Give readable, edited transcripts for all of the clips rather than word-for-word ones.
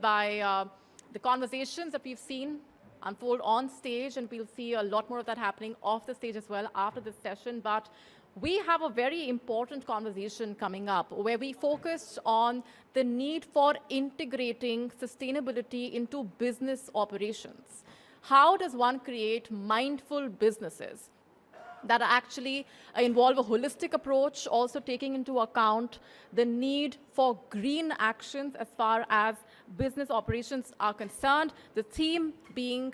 by the conversations that we've seen unfold on stage, and we'll see a lot more of that happening off the stage as well after this session. But we have a very important conversation coming up where we focus on the need for integrating sustainability into business operations. How does one create mindful businesses that actually involve a holistic approach, also taking into account the need for green actions as far as business operations are concerned, the theme being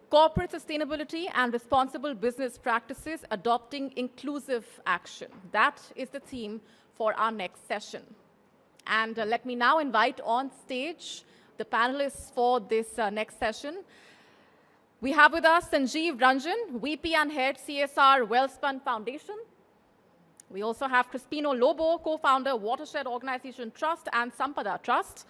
corporate sustainability and responsible business practices adopting inclusive action. That is the theme for our next session. And let me now invite on stage the panelists for this next session. We have with us Sanjeev, Ranjan, VP and Head CSR Wellspun Foundation. We also have Crispino, Lobo, co-founder Watershed Organization Trust and Sampada Trust,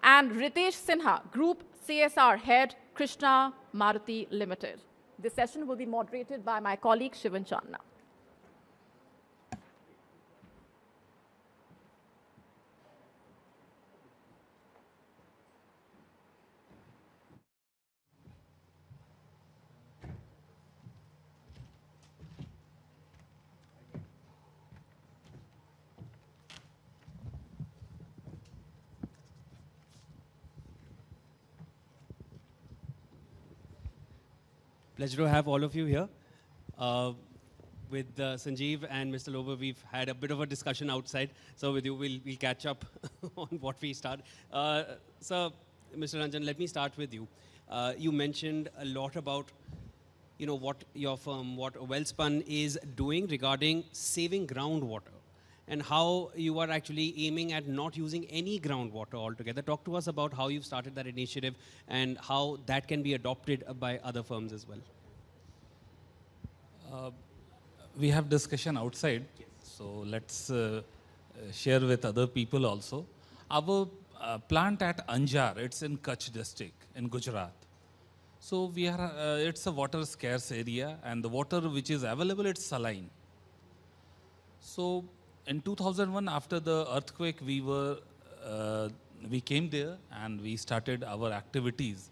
and Ritesh, Sinha, Group CSR Head Krishna Maruti Limited. This session will be moderated by my colleague Shivan Chandna. Pleasure to have all of you here. With Sanjeev and Mr. Lobo, we've had a bit of a discussion outside. So with you, we'll catch up on what we start. So, Mr. Ranjan, let me start with you. You mentioned a lot about what your firm, what Wellspun is doing regarding saving groundwater, and how you are actually aiming at not using any groundwater altogether. Talk to us about how you've started that initiative and how that can be adopted by other firms as well. We have discussion outside, so let's share with other people also. Our plant at Anjar, it's in Kutch district in Gujarat. So we are, it's a water scarce area, and the water which is available, it's saline. So in 2001, after the earthquake, we came there and we started our activities.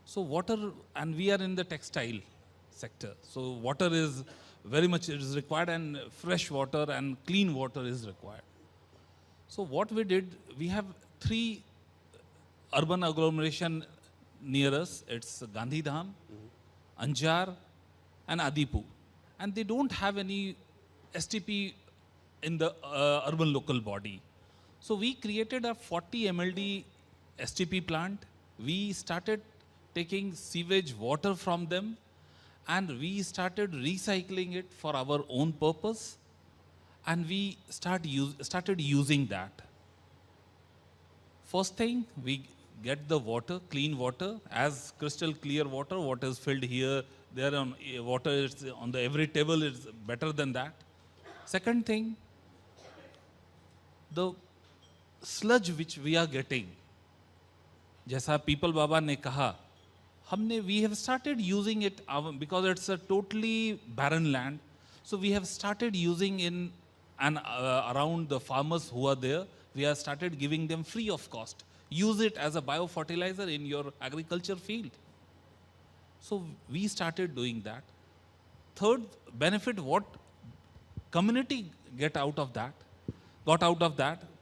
So water, and we are in the textile sector. So water is very much is required, and fresh water and clean water is required. So what we did, we have 3 urban agglomeration near us. It's Gandhidham, Anjar, and Adipur. And they don't have any STP in the urban local body. So we created a 40 MLD STP plant. We started taking sewage water from them, and we started recycling it for our own purpose, and we started using that. First thing, we get the water, clean water, as crystal clear water. What is filled here, there on water is on the every table is better than that. Second thing, the sludge which we are getting, जैसा People Baba ने कहा, we have started using it because it's a totally barren land. So we have started using in and around the farmers who are there. We have started giving them free of cost. Use it as a biofertilizer in your agriculture field. So we started doing that. Third benefit, what community got out of that,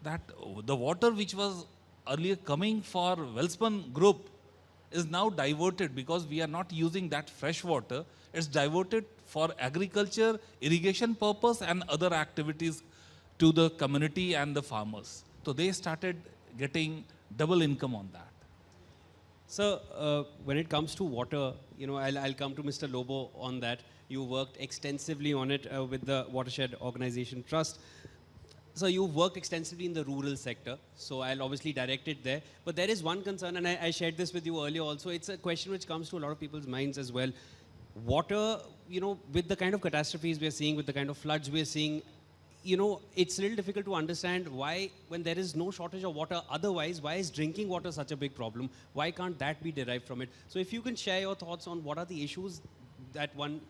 that the water which was earlier coming for Wellspun group is now diverted, because we are not using that fresh water. It's diverted for agriculture, irrigation purpose, and other activities to the community and the farmers. So they started getting double income on that. So when it comes to water, I'll come to Mr. Lobo on that. You worked extensively on it with the Watershed Organization Trust. So you've worked extensively in the rural sector, so I'll obviously direct it there. But there is one concern, and I shared this with you earlier also. It's a question which comes to a lot of people's minds as well. Water, with the kind of catastrophes we're seeing, with the kind of floods we're seeing, it's a little difficult to understand why, when there is no shortage of water otherwise, why is drinking water such a big problem? Why can't that be derived from it? So if you can share your thoughts on what are the issues that one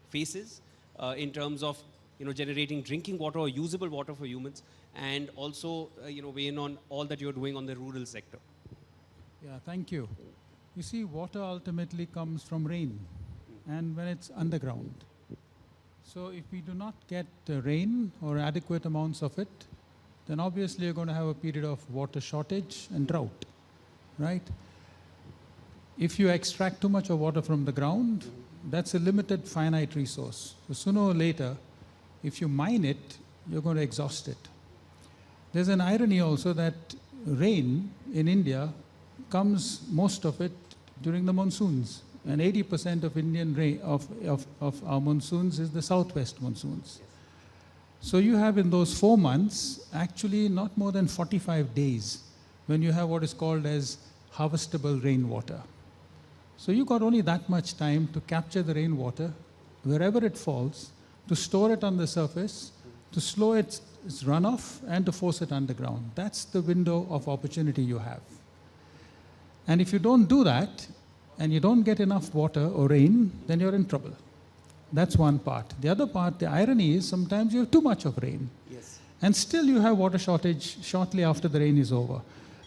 faces in terms of generating drinking water or usable water for humans, and also weigh in on all that you're doing on the rural sector. Yeah, thank you. You see, water ultimately comes from rain, and when it's underground. So if we do not get rain or adequate amounts of it, then obviously you're going to have a period of water shortage and drought, right? If you extract too much of water from the ground, that's a limited finite resource. So sooner or later, if you mine it, you're going to exhaust it. There's an irony also that rain in India comes, most of it, during the monsoons. And 80% of Indian rain, of our monsoons is the southwest monsoons. So you have in those 4 months, actually not more than 45 days when you have what is called as harvestable rainwater. So you got only that much time to capture the rainwater wherever it falls, to store it on the surface, to slow its runoff, and to force it underground. That's the window of opportunity you have. And if you don't do that, and you don't get enough water or rain, then you're in trouble. That's one part. The other part, the irony is sometimes you have too much of rain. Yes. And still you have water shortage shortly after the rain is over.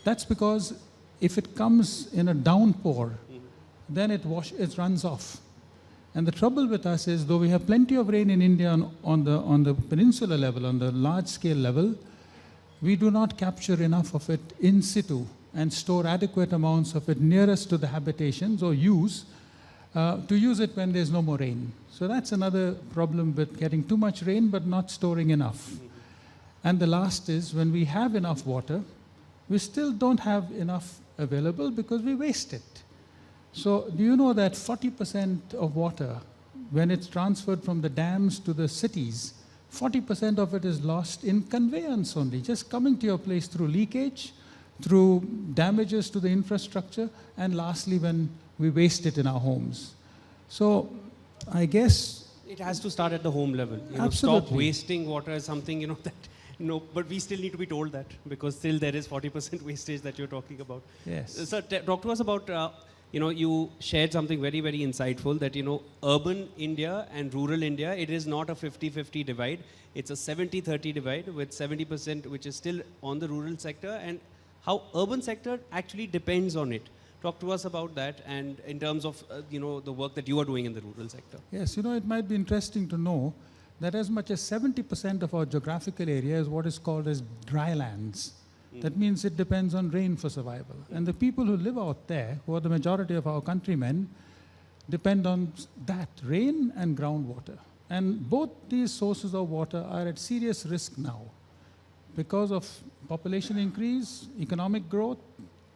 That's because if it comes in a downpour, then it runs off. And the trouble with us is, though we have plenty of rain in India on the peninsular level, on the large scale level, we do not capture enough of it in situ and store adequate amounts of it nearest to the habitations or to use it when there's no more rain. So that's another problem with getting too much rain but not storing enough. And the last is, when we have enough water, we still don't have enough available because we waste it. So do you know that 40% of water, when it's transferred from the dams to the cities, 40% of it is lost in conveyance only, just coming to your place through leakage, through damages to the infrastructure, and lastly when we waste it in our homes. So I guess It has to start at the home level. Absolutely. Stop wasting water is something, that, but we still need to be told that, because still there is 40% wastage that you're talking about. yes. So talk to us about, you shared something very, very insightful that, urban India and rural India, it is not a 50-50 divide. It's a 70-30 divide, with 70% which is still on the rural sector, and how urban sector actually depends on it. Talk to us about that, and in terms of, the work that you are doing in the rural sector. Yes, it might be interesting to know that as much as 70% of our geographical area is what is called as dry lands. That means it depends on rain for survival. And the people who live out there, who are the majority of our countrymen, depend on that, rain and groundwater. And both these sources of water are at serious risk now because of population increase, economic growth,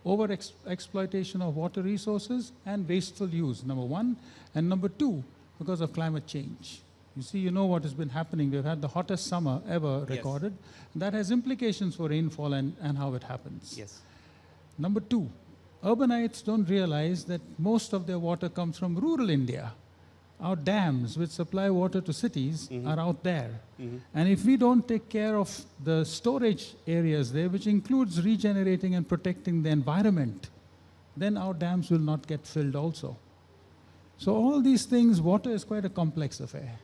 over-exploitation of water resources, and wasteful use, number one. And number two, because of climate change. You see, what has been happening. We've had the hottest summer ever recorded. That has implications for rainfall and how it happens. Yes. Number two, urbanites don't realize that most of their water comes from rural India. Our dams, which supply water to cities, are out there. And if we don't take care of the storage areas there, which includes regenerating and protecting the environment, then our dams will not get filled also. So all these things, water is quite a complex affair.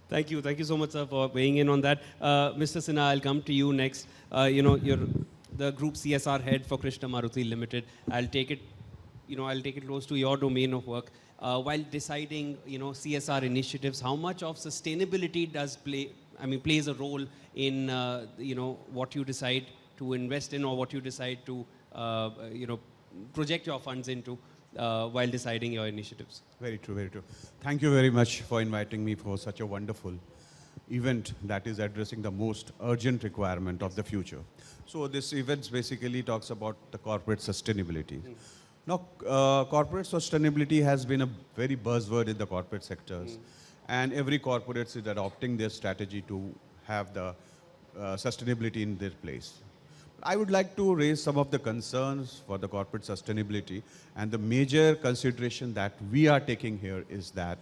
Thank you so much, sir, for weighing in on that. Mr. Sinha, I'll come to you next. You're the group CSR head for Krishna Maruti Limited. I'll take it close to your domain of work. While deciding, CSR initiatives, how much of sustainability plays a role in, what you decide to invest in, or what you decide to, project your funds into while deciding your initiatives? Very true, very true. Thank you very much for inviting me for such a wonderful event that is addressing the most urgent requirement of the future. So this event basically talks about the corporate sustainability. Now, corporate sustainability has been a very buzzword in the corporate sectors, and every corporate is adopting their strategy to have the sustainability in their place. I would like to raise some of the concerns for the corporate sustainability, and the major consideration that we are taking here is that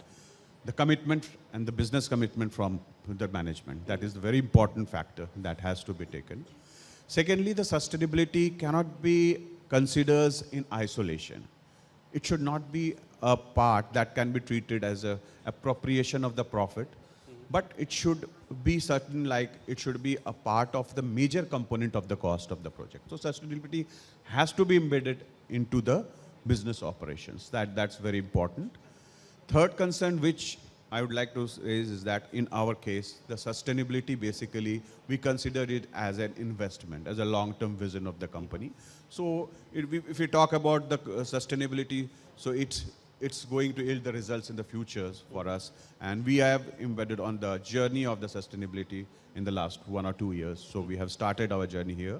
the commitment and the business commitment from the management. That is the very important factor that has to be taken. Secondly, the sustainability cannot be considered in isolation. It should not be a part that can be treated as an appropriation of the profit but it should be certain, like it should be a part of the major component of the cost of the project. So sustainability has to be embedded into the business operations. That's very important. Third concern which I would like to raise is that in our case, the sustainability basically, we consider it as an investment, as a long-term vision of the company. So if we talk about the sustainability, so it's going to yield the results in the futures for us. And we have embedded on the journey of the sustainability in the last 1 or 2 years. So we have started our journey here.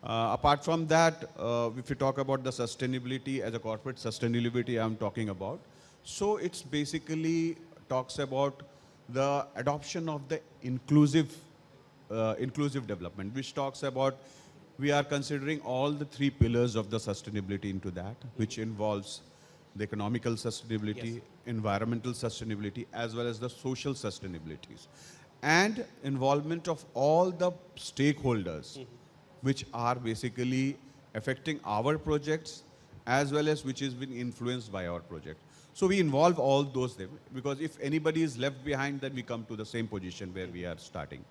Apart from that, if you talk about the sustainability as a corporate sustainability I'm talking about, so it's basically talks about the adoption of the inclusive development, which talks about we are considering all the 3 pillars of the sustainability into that, which involves the economical sustainability, environmental sustainability, as well as the social sustainabilities, and involvement of all the stakeholders, which are basically affecting our projects, as well as which has been influenced by our project. So we involve all those there, because if anybody is left behind, then we come to the same position where we are starting.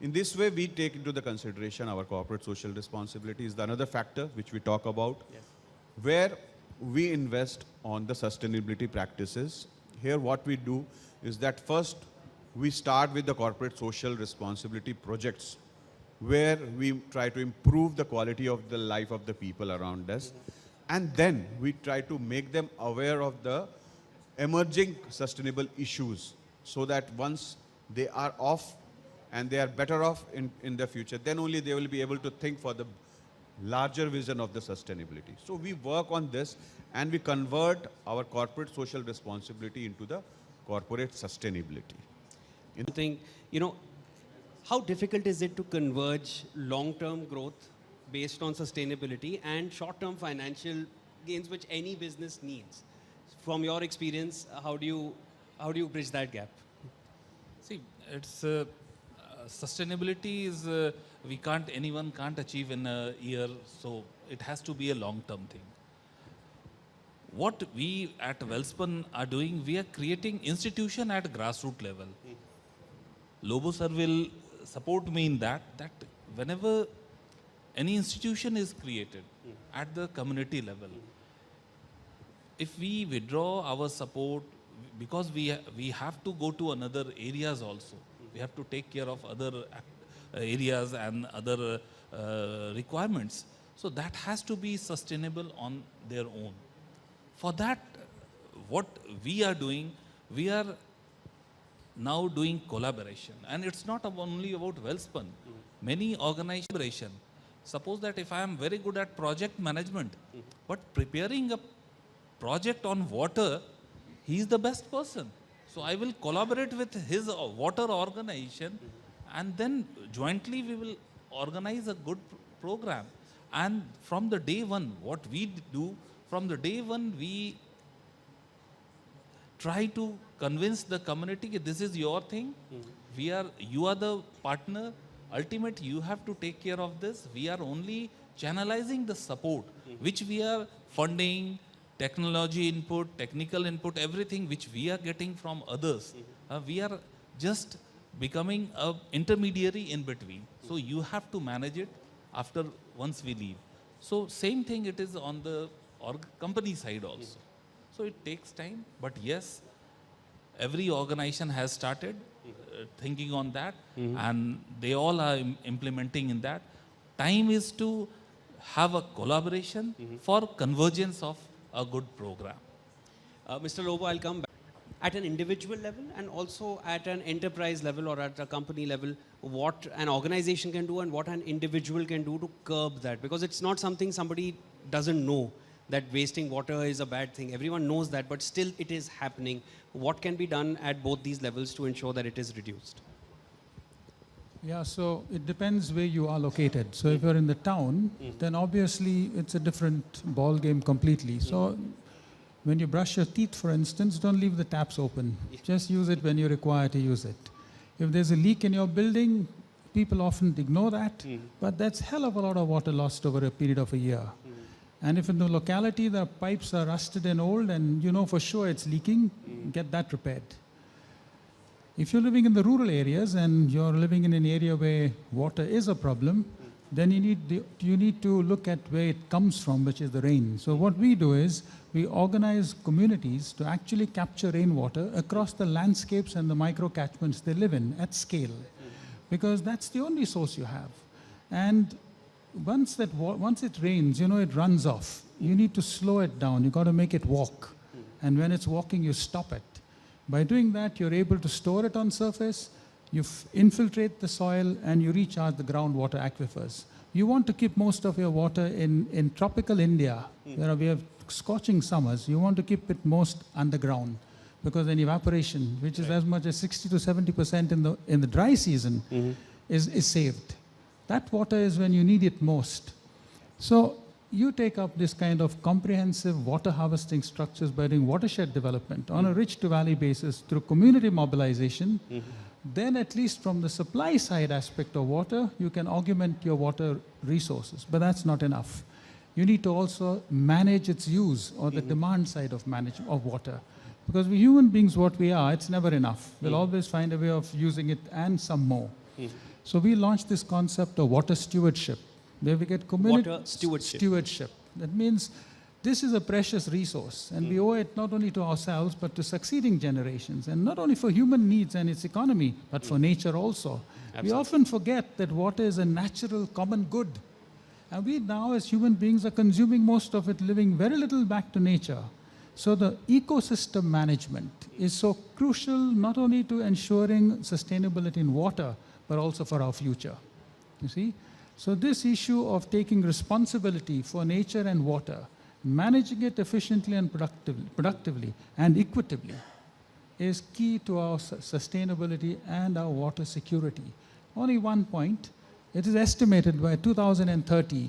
In this way, we take into the consideration our corporate social responsibility is the another factor which we talk about, where we invest on the sustainability practices. Here what we do is that first we start with the corporate social responsibility projects, where we try to improve the quality of the life of the people around us. And then we try to make them aware of the emerging sustainable issues, so that once they are off and they are better off in the future, then only they will be able to think for the larger vision of the sustainability. So we work on this and we convert our corporate social responsibility into the corporate sustainability. Think, how difficult is it to converge long-term growth based on sustainability and short-term financial gains, which any business needs? From your experience, how do you bridge that gap? See, it's sustainability is anyone can't achieve in a year, so it has to be a long-term thing. What we at Welspun are doing, we are creating institution at grassroots level. Lobo sir will support me in that whenever any institution is created at the community level, if we withdraw our support, because we have to go to another areas also, we have to take care of other areas and other requirements. So that has to be sustainable on their own. For that, what we are doing, we are now doing collaboration. And it's not only about Welspun. Many organizations, suppose that if I am very good at project management, but preparing a project on water, he is the best person. So I will collaborate with his water organization, and then jointly we will organize a good program. And from the day one, what we do, from the day one, we try to convince the community that this is your thing. You are the partner. Ultimately, you have to take care of this. We are only channelizing the support, which we are funding, technology input, technical input, everything which we are getting from others. We are just becoming an intermediary in between. So you have to manage it after once we leave. So same thing it is on the company side also. So it takes time, but yes, every organization has started thinking on that, and they all are implementing in that. Time is to have a collaboration for convergence of a good program. Mr. Lobo, I'll come back. At an individual level and also at an enterprise level or at a company level, what an organization can do and what an individual can do to curb that, because it's not something somebody doesn't know, that wasting water is a bad thing. Everyone knows that, but still it is happening. What can be done at both these levels to ensure that it is reduced? Yeah, so it depends where you are located. So if you're in the town, then obviously it's a different ball game completely. So when you brush your teeth, for instance, don't leave the taps open. Just use it when you require to use it. If there's a leak in your building, people often ignore that, but that's hell of a lot of water lost over a period of a year. And if in the locality the pipes are rusted and old and you know for sure it's leaking, get that repaired. If you're living in the rural areas and you're living in an area where water is a problem, then you need to look at where it comes from, which is the rain. So what we do is we organize communities to actually capture rainwater across the landscapes and the micro catchments they live in at scale, because that's the only source you have. And once it rains, it runs off. You need to slow it down. You got to make it walk. And when it's walking, you stop it. By doing that, you're able to store it on surface, you infiltrate the soil, and you recharge the groundwater aquifers. You want to keep most of your water in tropical India, where we have scorching summers. You want to keep it most underground, because then evaporation, which is as much as 60 to 70% in the dry season, is saved. That water is when you need it most. So you take up this kind of comprehensive water harvesting structures by doing watershed development on a rich to valley basis through community mobilization. Then at least from the supply side aspect of water, you can augment your water resources. But that's not enough. You need to also manage its use, or the demand side of water. Because we human beings, what we are, it's never enough. We'll always find a way of using it and some more. So we launched this concept of water stewardship, where we get community Water stewardship. That means this is a precious resource, and we owe it not only to ourselves, but to succeeding generations, and not only for human needs and its economy, but for nature also. We often forget that water is a natural common good. And we now, as human beings, are consuming most of it, leaving very little back to nature. So the ecosystem management is so crucial, not only to ensuring sustainability in water, but also for our future. You see? So this issue of taking responsibility for nature and water, managing it efficiently and productively and equitably, is key to our sustainability and our water security. Only one point, it is estimated by 2030,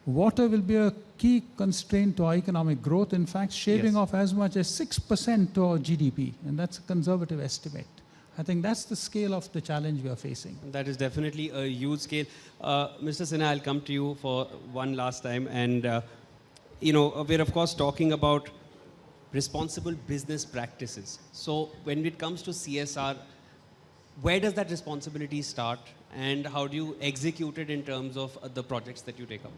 water will be a key constraint to our economic growth, in fact, shaving off as much as 6% to our GDP, and that's a conservative estimate. I think that's the scale of the challenge we are facing. That is definitely a huge scale. Mr. Sinha, I'll come to you for one last time. And, we're of course talking about responsible business practices. So when it comes to CSR, where does that responsibility start, and how do you execute it in terms of the projects that you take up?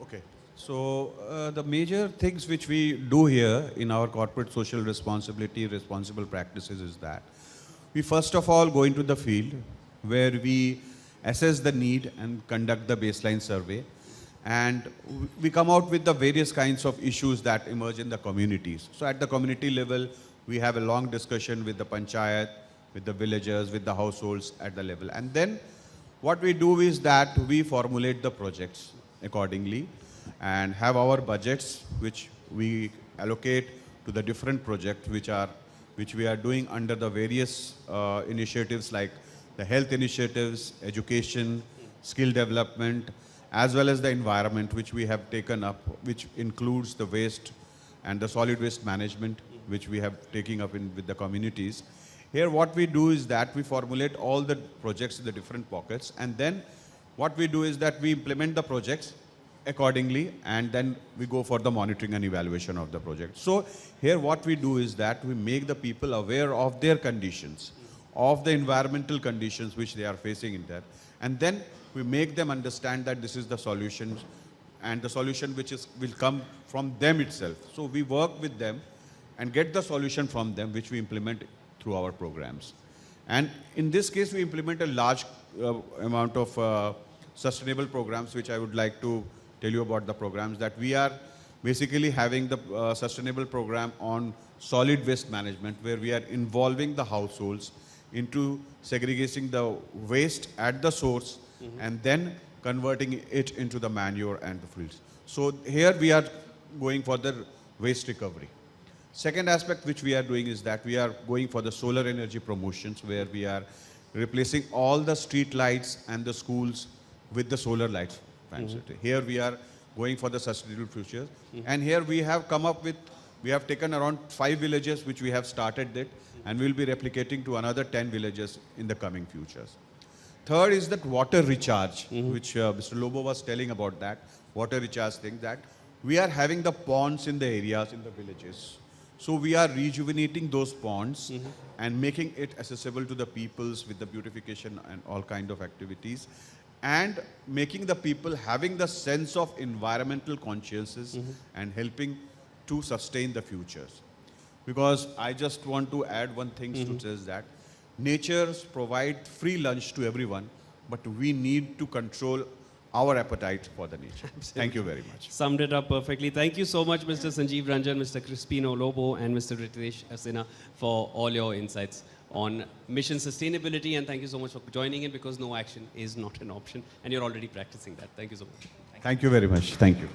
Okay. So the major things which we do here in our corporate social responsibility, responsible practices is that we first of all go into the field where we assess the need and conduct the baseline survey, and we come out with the various kinds of issues that emerge in the communities. So at the community level, we have a long discussion with the panchayat, with the villagers, with the households at the level. And then what we do is that we formulate the projects accordingly and have our budgets which we allocate to the different projects which we are doing under the various initiatives like the health initiatives, education, skill development, as well as the environment which we have taken up, which includes the waste and the solid waste management which we have taken up with the communities. Here what we do is that we formulate all the projects in the different pockets, and then what we do is that we implement the projects accordingly, and then we go for the monitoring and evaluation of the project. So here what we do is that we make the people aware of their conditions, of the environmental conditions which they are facing in there, and then we make them understand that this is the solution, and the solution will come from them itself. So we work with them and get the solution from them, which we implement through our programs. And in this case, we implement a large amount of sustainable programs, which I would like to tell you about the programs that we are basically having the sustainable program on solid waste management, where we are involving the households into segregating the waste at the source and then converting it into the manure and the fields. So here we are going for the waste recovery. Second aspect which we are doing is that we are going for the solar energy promotions, where we are replacing all the street lights and the schools with the solar lights. Here we are going for the sustainable future. And here we have come up with, we have taken around 5 villages which we have started it, and we will be replicating to another 10 villages in the coming futures. Third is that water recharge, which Mr. Lobo was telling about, that water recharge thing, that we are having the ponds in the areas, in the villages. So we are rejuvenating those ponds and making it accessible to the peoples with the beautification and all kind of activities, and making the people having the sense of environmental consciousness and helping to sustain the futures. Because I just want to add one thing to this, that natures provide free lunch to everyone, but we need to control our appetite for the nature. Thank you very much. Summed it up perfectly. Thank you so much, Mr. Sanjeev Ranjan, Mr. Crispino Lobo, and Mr. Ritesh Sinha for all your insights on mission sustainability. And thank you so much for joining in, because no action is not an option. And you're already practicing that. Thank you so much. Thank you very much. Thank you.